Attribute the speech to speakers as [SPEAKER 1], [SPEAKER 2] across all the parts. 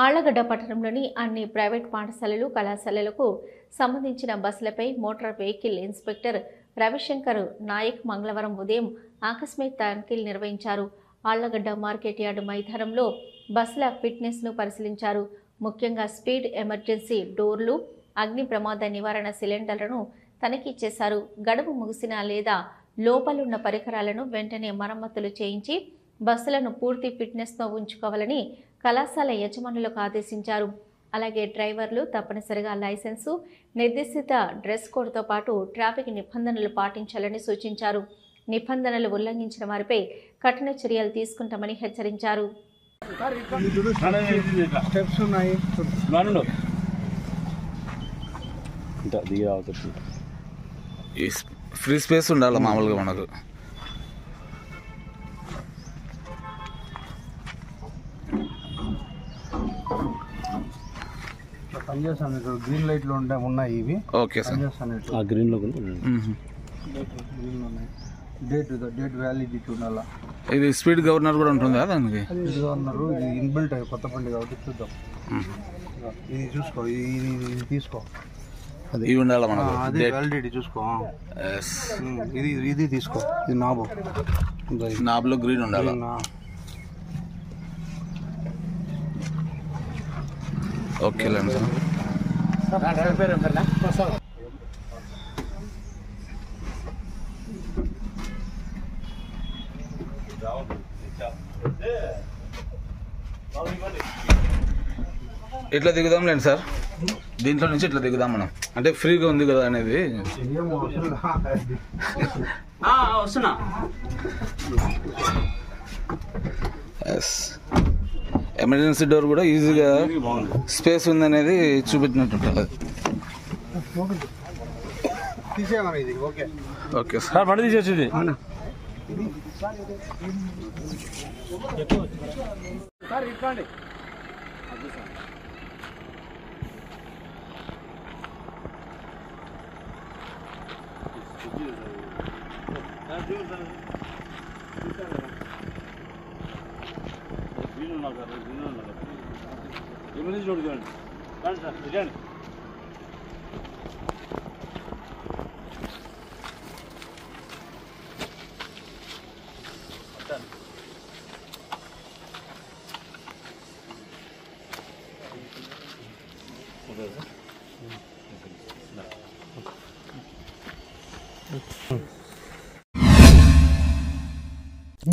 [SPEAKER 1] ఆళ్లగడ్డ పట్టణంలోని అన్ని ప్రైవేట్ పాఠశాలలు కళాశాలలకు సంబంధించిన బస్సులపై motor vehicle inspector Ravishankar Nayak మంగళవారం ఉదయం ఆకస్మిక తనిఖీలు నిర్వహించారు. ఆళ్లగడ్డ మార్కెట్ యార్డు మైదానంలో బస్సుల ఫిట్నెస్ను పరిశీలించారు. ముఖ్యంగా స్పీడ్ ఎమర్జెన్సీ డోర్లు, అగ్ని ప్రమాద నివారణ సిలిండర్లను తనిఖీ చేశారు. గడువు ముగిసిన లేదా లోపాలున్న పరికరాలను వెంటనే మరమ్మతులు చేయించి బస్సులను పూర్తి ఫిట్నెస్తో ఉంచుకోవాలని కళాశాల యజమానులకు ఆదేశించారు. అలాగే డ్రైవర్లు తప్పనిసరిగా లైసెన్సు, నిర్దేశిత డ్రెస్ కోడ్తో పాటు ట్రాఫిక్ నిబంధనలు పాటించాలని సూచించారు. నిబంధనలు ఉల్లంఘించిన వారిపై కఠిన చర్యలు తీసుకుంటామని హెచ్చరించారు.
[SPEAKER 2] ఫ్రీ స్పేస్ ఉండాలి మామూలుగా మనకు.
[SPEAKER 3] పనిచేస్తాను ఇక్కడ గ్రీన్ లైట్లు ఉన్నాయి ఇవి.
[SPEAKER 2] Okay sir.
[SPEAKER 3] గ్రీన్ లో డేట్ వ్యాలిడిటీ ఉండాలా.
[SPEAKER 2] ఇది స్పీడ్ గవర్నర్ కూడా ఉంటుందా దానికి?
[SPEAKER 3] స్పీడ్ గవర్నర్ ఇది ఇన్బిల్ట్ కొత్త బండి కాబట్టి చూద్దాం. ఇది చూసుకో, ఇది తీసుకో,
[SPEAKER 2] ఇవి ఉండాలా మనకు.
[SPEAKER 3] అది వ్యాలిడిటీ చూసుకో. ఇది తీసుకో, ఇది
[SPEAKER 2] నాబ్లో గ్రీన్ ఉండాలి. ఓకే లేండి సార్. ఇట్లా దిగుదాం లేండి సార్, దీంట్లో నుంచి ఇట్లా దిగుదాం మనం, అంటే ఫ్రీగా ఉంది కదా అనేది.
[SPEAKER 4] వస్తున్నా.
[SPEAKER 2] ఎమర్జెన్సీ డోర్ కూడా ఈజీగా స్పేస్ ఉందనేది చూపించినట్టుంటుంది. Okay sir.
[SPEAKER 4] బండి తీసేది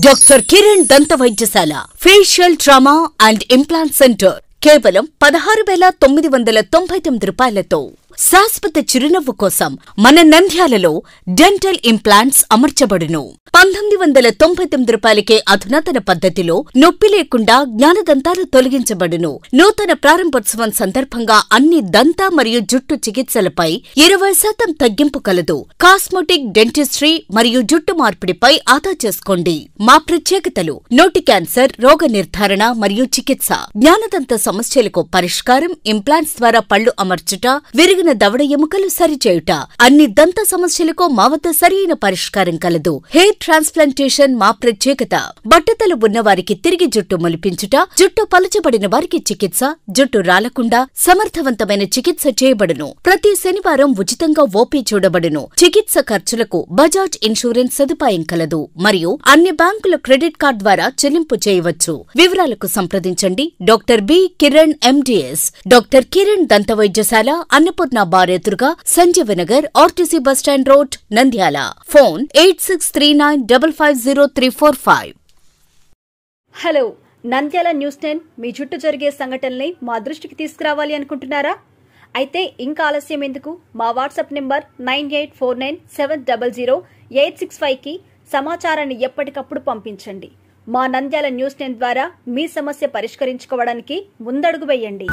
[SPEAKER 5] డాక్టర్ కిరణ్ దంత వైద్యశాల facial trauma and implant centre కేవలం 16,999 రూపాయలతో శాశ్వత చిరునవ్వు కోసం మన నంద్యాలలో డెంటల్ ఇంప్లాంట్స్ అమర్చబడును. 1999 రూపాయలకే అధునాతన పద్ధతిలో నొప్పి లేకుండా జ్ఞానదంతాలు తొలగించబడును. నూతన ప్రారంభోత్సవం సందర్భంగా అన్ని దంత మరియు జుట్టు చికిత్సలపై 20% తగ్గింపు కలదు. కాస్మెటిక్, డెంటిస్ట్రీ మరియు జుట్టు మార్పిడిపై ఆదా చేసుకోండి. మా ప్రత్యేకతలు: నోటి క్యాన్సర్, రోగ నిర్ధారణ మరియు చికిత్స, జ్ఞానదంత సమస్యలకు పరిష్కారం, ఇంప్లాంట్స్ ద్వారా పళ్లు అమర్చుట, విరిగిన దవడ ఎముకలు సరిచేయుట, అన్ని దంత సమస్యలకు మా వద్ద సరైన పరిష్కారం కలదు. హెయిర్ ట్రాన్స్ప్లాంటేషన్ మా ప్రత్యేకత. బట్టతలు ఉన్నవారికి తిరిగి జుట్టు మొలిపించుట, జుట్టు పలచబడిన వారికి చికిత్స, జుట్టు రాలకుండా సమర్థవంతమైన చికిత్స చేయబడును. ప్రతి శనివారం ఉచితంగా ఓపీ చూడబడును. చికిత్స ఖర్చులకు బజాజ్ ఇన్సూరెన్స్ సదుపాయం కలదు మరియు అన్ని బ్యాంకుల క్రెడిట్ కార్డు ద్వారా చెల్లింపు చేయవచ్చు. వివరాలకు సంప్రదించండి doctor B Kiran MDS. Doctor Kiran దంత వైద్యశాల, అన్నపూర్ణ బార్ ఎదురుగా, Sanjeevanagar, RTC bus stand road, Nandyal. Phone 8639550345.
[SPEAKER 6] Hello, Nandyal news 10 మీ చుట్టూ జరిగే సంఘటనల్ని మా దృష్టికి తీసుకురావాలి అనుకుంటున్నారా? అయితే ఇంకా ఆలస్యం ఎందుకు? మా వాట్సాప్ నెంబర్ 9849700865కి సమాచారాన్ని ఎప్పటికప్పుడు పంపించండి. మా నంద్యాల న్యూస్ 10 ద్వారా మీ సమస్య పరిష్కరించుకోవడానికి ముందడుగు వేయండి.